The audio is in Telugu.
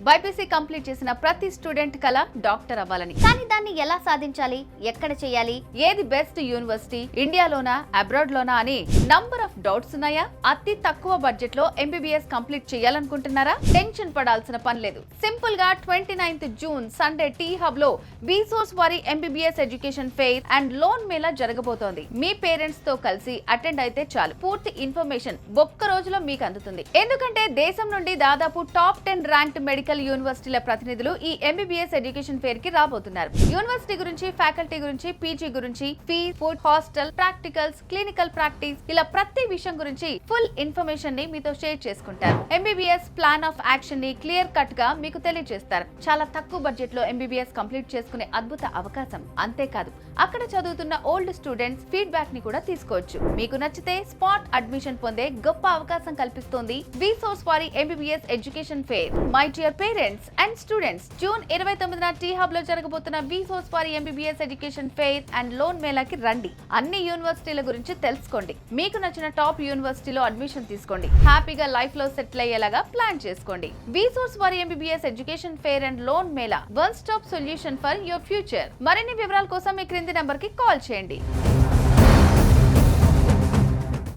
బైపీసీ కంప్లీట్ చేసిన ప్రతి స్టూడెంట్ కల డాక్టర్ అవ్వాలని. కానీ దాన్ని ఎలా సాధించాలి, ఎక్కడ చేయాలి, ఏది బెస్ట్ యూనివర్సిటీ, ఇండియాలోనా అబ్రాడ్ లోనా అని నంబర్ ఆఫ్ డౌట్స్ ఉన్నాయా? అతి తక్కువ బడ్జెట్ లో ఎంబీబీఎస్ కంప్లీట్ చేయాలనుకుంటున్నారా? టెన్షన్ పడాల్సిన పని లేదు. సింపుల్ గా 29th June Sunday tea hub లో విసోర్స్ వారి MBBS education fair and loan Mela జరగబోతోంది. మీ పేరెంట్స్ తో కలిసి అటెండ్ అయితే చాలు, పూర్తి ఇన్ఫర్మేషన్ ఒక్క రోజులో మీకు అందుతుంది. ఎందుకంటే దేశం నుండి దాదాపు టాప్ 10 ర్యాంక్డ్ మెడికల్ యూనివర్సిటీల ప్రతినిధులు ఈ ఎంబీబీఎస్ ఎడ్యుకేషన్ ఫెయిర్ కి రాబోతున్నారు. యూనివర్సిటీ గురించి, ఫ్యాకల్టీ గురించి, పీజీ గురించి, fees, food, hostel, practicals, clinical practice ఇలా ప్రతి విషయం గురించి ఫుల్ ఇన్ఫర్మేషన్ ని మీతో షేర్ చేసుకుంటారు. ఎంబీబీఎస్ ప్లాన్ ఆఫ్ యాక్షన్ ని క్లియర్ కట్ గా మీకు తెలియజేస్తారు. చాలా తక్కువ బడ్జెట్ లో ఎంబీబీఎస్ కంప్లీట్ చేసుకునే అద్భుత అవకాశం. అంతేకాదు అక్కడ చదువుతున్న ఓల్డ్ స్టూడెంట్స్ ఫీడ్బ్యాక్ ని కూడా తీసుకోవచ్చు. మీకు నచ్చితే స్పాట్ అడ్మిషన్ పొందే గొప్ప అవకాశం కల్పిస్తోంది విసోర్స్ వారి MBBS education fair. My dear parents and students, June 29న టీ హబ్ లో జరగబోతున్న విసోర్స్ వారి MBBS education fair and loan మేళాకి రండి. అన్ని యూనివర్సిటీల గురించి తెలుసుకోండి. మీకు నచ్చిన టాప్ యూనివర్సిటీలో అడ్మిషన్ తీసుకోండి. హ్యాపీగా లైఫ్ లో సెటిల్ అయ్యేలాగా ప్లాన్ చేసుకోండి. విసోర్స్ వారి MBBS education fair and loan Mela, one stop solution for your future. మరిన్ని వివరాల కోసం మీ క్రింది నంబర్ కి కాల్ చేయండి.